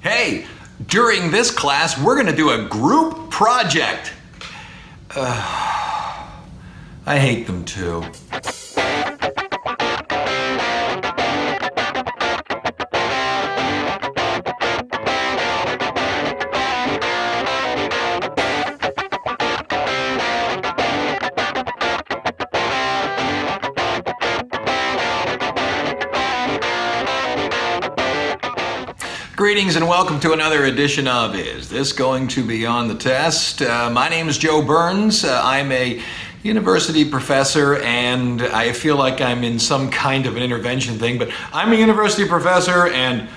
Hey, during this class, we're going to do a group project. I hate them too. Greetings and welcome to another edition of Is This Going to Be on the Test? My name is Joe Burns. I'm a university professor and I feel like I'm in some kind of an intervention thing, but I'm a university professor and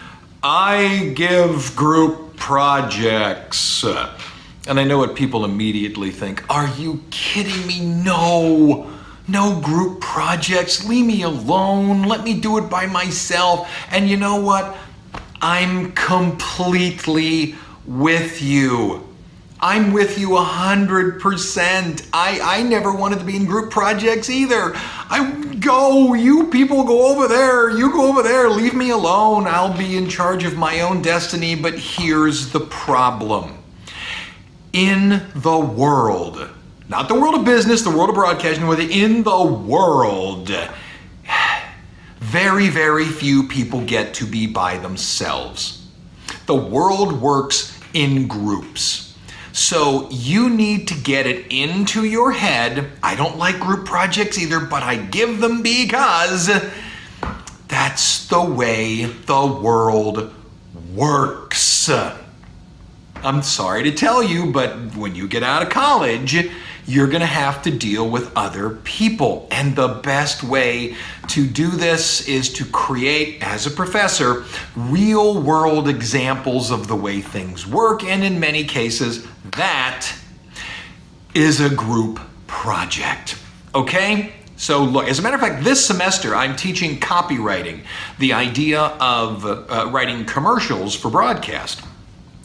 I give group projects. And I know what people immediately think. Are you kidding me? No group projects. Leave me alone. Let me do it by myself. And you know what? I'm completely with you. I'm with you 100%. I never wanted to be in group projects either. You people go over there, you go over there, leave me alone. I'll be in charge of my own destiny, but here's the problem. In the world, not the world of business, the world of broadcasting, in the world, very, very few people get to be by themselves. The world works in groups. So you need to get it into your head. I don't like group projects either, but I give them because that's the way the world works. I'm sorry to tell you, but when you get out of college, you're gonna have to deal with other people. And the best way to do this is to create, as a professor, real world examples of the way things work. And in many cases, that is a group project, okay? So look, as a matter of fact, this semester I'm teaching copywriting, the idea of writing commercials for broadcast.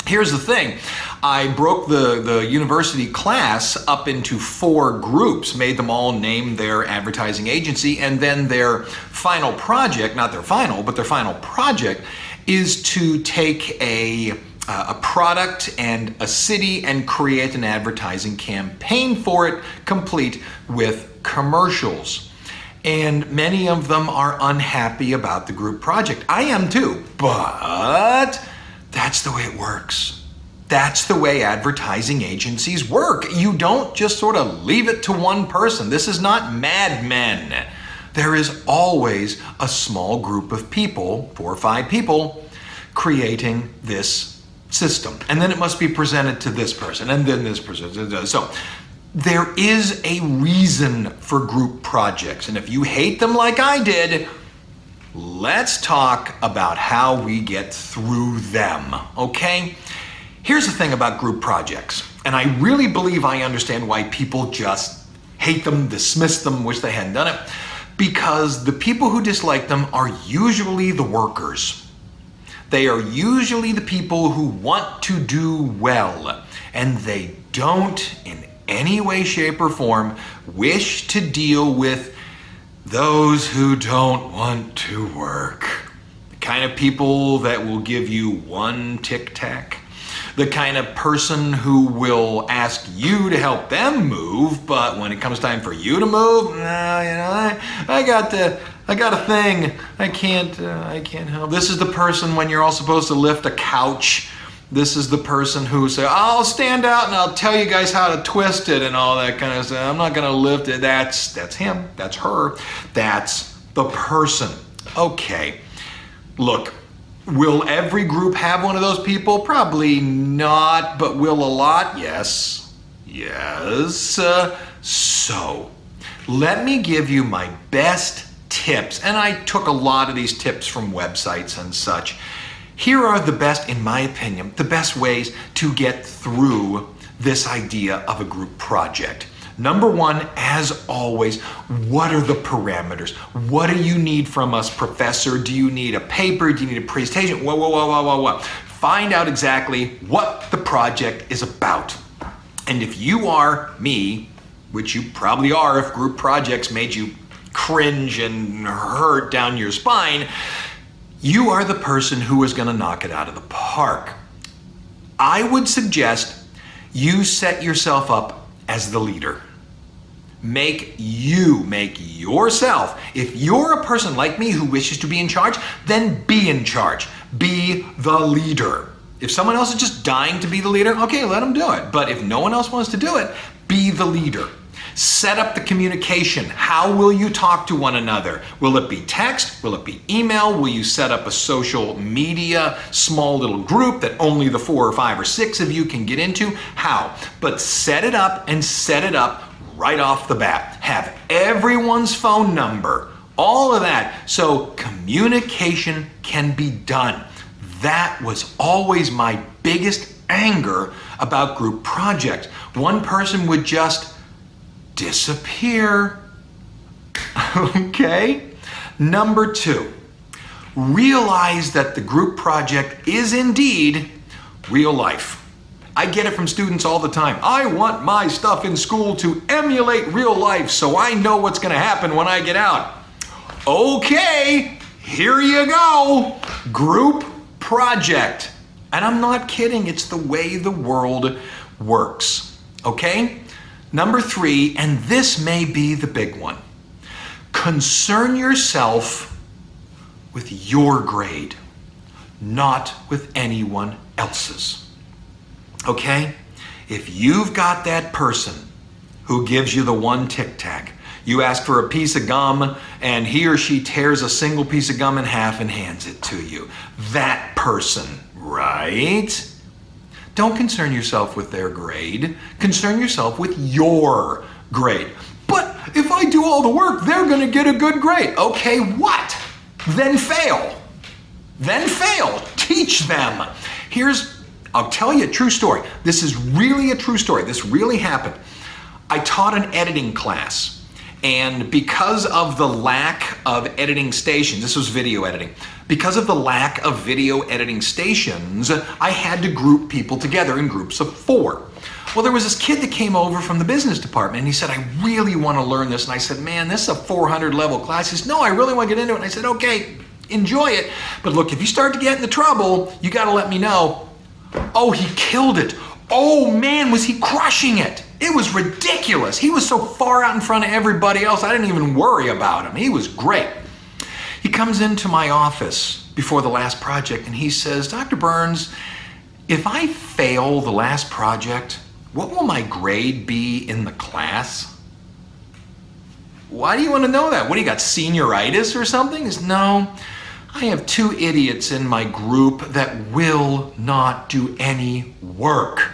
Here's the thing, I broke the university class up into 4 groups, made them all name their advertising agency, and then their final project, not their final, but their final project is to take a product and a city and create an advertising campaign for it, complete with commercials. And many of them are unhappy about the group project. I am too, but that's the way it works. That's the way advertising agencies work. You don't just sort of leave it to one person. This is not Mad Men. There is always a small group of people, 4 or 5 people, creating this system. And then it must be presented to this person, and then this person. So there is a reason for group projects. And if you hate them like I did, let's talk about how we get through them, okay? Here's the thing about group projects, and I really believe I understand why people just hate them, dismiss them, wish they hadn't done it, because the people who dislike them are usually the workers. They are usually the people who want to do well, and they don't in any way, shape, or form wish to deal with those who don't want to work. The kind of people that will give you one tic-tac. The kind of person who will ask you to help them move, but when it comes time for you to move, no, I got a thing. I can't help. This is the person when you're all supposed to lift a couch. This is the person who say, I'll stand out and I'll tell you guys how to twist it and all that kind of stuff. I'm not gonna lift it. That's him, that's her, that's the person. Okay, look, will every group have one of those people? Probably not, but will a lot? Yes, yes. So, let me give you my best tips, and I took a lot of these tips from websites and such. Here are the best, in my opinion, the best ways to get through this idea of a group project. Number 1, as always, what are the parameters? What do you need from us, professor? Do you need a paper? Do you need a presentation? Whoa. Find out exactly what the project is about. And if you are me, which you probably are if group projects made you cringe and hurt down your spine, you are the person who is going to knock it out of the park. I would suggest you set yourself up as the leader. Make yourself. If you're a person like me who wishes to be in charge, then be in charge. Be the leader. If someone else is just dying to be the leader, okay, let them do it. But if no one else wants to do it, be the leader. Set up the communication. How will you talk to one another? Will it be text? Will it be email? Will you set up a social media small little group that only the 4 or 5 or 6 of you can get into? How? But set it up and set it up right off the bat. Have everyone's phone number, all of that, so communication can be done. That was always my biggest anger about group projects. One person would just disappear. Okay? Number 2, realize that the group project is indeed real life. I get it from students all the time. I want my stuff in school to emulate real life so I know what's going to happen when I get out. Okay, here you go. Group project. And I'm not kidding, it's the way the world works. Okay? Number 3, and this may be the big one. Concern yourself with your grade, not with anyone else's. Okay? If you've got that person who gives you the 1 Tic Tac, you ask for a piece of gum and he or she tears a single piece of gum in half and hands it to you. That person, right? Don't concern yourself with their grade. Concern yourself with your grade. But if I do all the work, they're going to get a good grade. Okay, what? Then fail. Then fail. Teach them. I'll tell you a true story. This is really a true story. This really happened. I taught an editing class, and because of the lack of editing stations, this was video editing, because of the lack of video editing stations, I had to group people together in groups of 4. Well, there was this kid that came over from the business department, and he said, I really want to learn this. And I said, man, this is a 400 level class. He said, no, I really want to get into it. And I said, okay, enjoy it. But look, if you start to get into trouble, you got to let me know. Oh, he killed it. Oh man, was he crushing it. It was ridiculous. He was so far out in front of everybody else, I didn't even worry about him. He was great. He comes into my office before the last project and he says, Dr. Burns, if I fail the last project, what will my grade be in the class? Why do you want to know that? What, do you got senioritis or something? He says, no. I have 2 idiots in my group that will not do any work.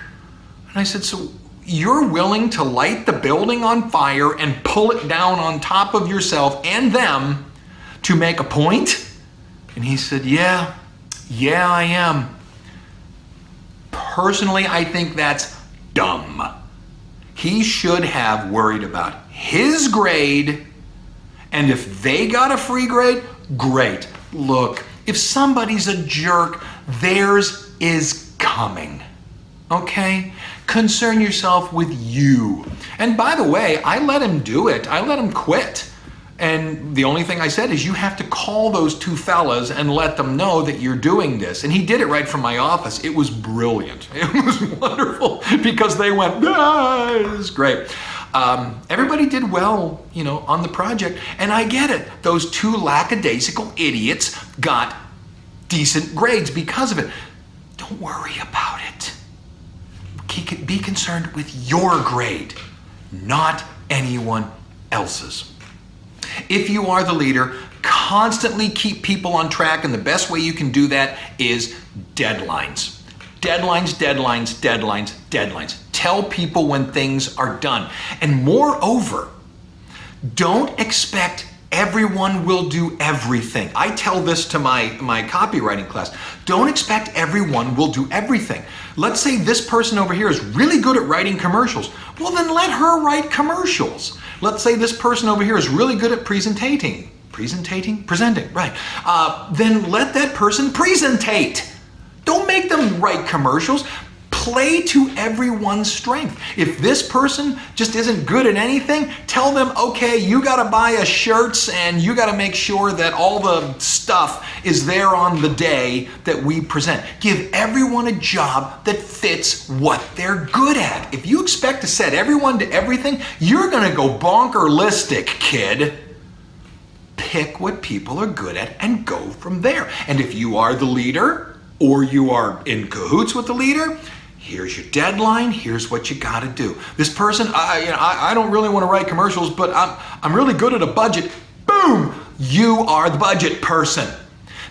And I said, so you're willing to light the building on fire and pull it down on top of yourself and them to make a point? And he said, yeah, I am. Personally, I think that's dumb. He should have worried about his grade, and if they got a free grade, great. Look, if somebody's a jerk, theirs is coming. Okay? Concern yourself with you. And by the way, I let him do it. I let him quit. And the only thing I said is you have to call those 2 fellas and let them know that you're doing this. And he did it right from my office. It was brilliant. It was wonderful because they went, ah, it was great. Everybody did well, on the project, and I get it. Those 2 lackadaisical idiots got decent grades because of it. Don't worry about it. Be concerned with your grade, not anyone else's. If you are the leader, constantly keep people on track, and the best way you can do that is deadlines. Deadlines, deadlines, deadlines, deadlines. Tell people when things are done. And moreover, don't expect everyone will do everything. I tell this to my copywriting class. Don't expect everyone will do everything. Let's say this person over here is really good at writing commercials. Well, then let her write commercials. Let's say this person over here is really good at presenting, right. Then let that person presentate. Don't make them write commercials. play to everyone's strength. If this person just isn't good at anything, tell them, okay, you got to buy us shirts and you got to make sure that all the stuff is there on the day that we present. Give everyone a job that fits what they're good at. If you expect to set everyone to everything, you're going to go bonkerlistic, kid. Pick what people are good at and go from there. And if you are the leader or you are in cahoots with the leader, here's your deadline, here's what you got to do. This person, I don't really want to write commercials, but I'm really good at a budget. Boom! You are the budget person.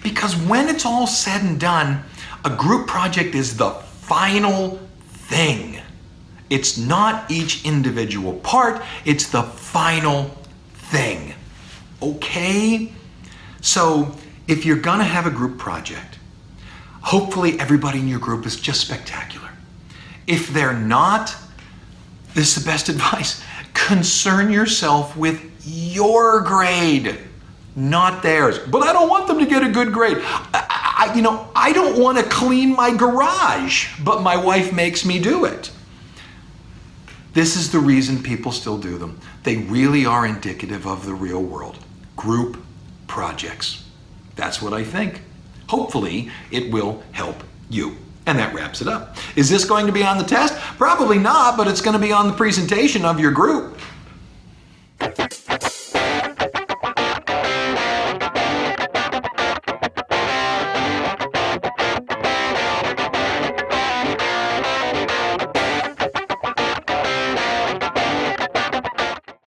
Because when it's all said and done, a group project is the final thing. It's not each individual part, it's the final thing. Okay? So if you're gonna have a group project, hopefully everybody in your group is just spectacular. If they're not, this is the best advice. Concern yourself with your grade, not theirs. But I don't want them to get a good grade. I don't want to clean my garage, but my wife makes me do it. This is the reason people still do them. They really are indicative of the real world. Group projects. That's what I think. Hopefully, it will help you. And that wraps it up. Is this going to be on the test? Probably not, but it's going to be on the presentation of your group.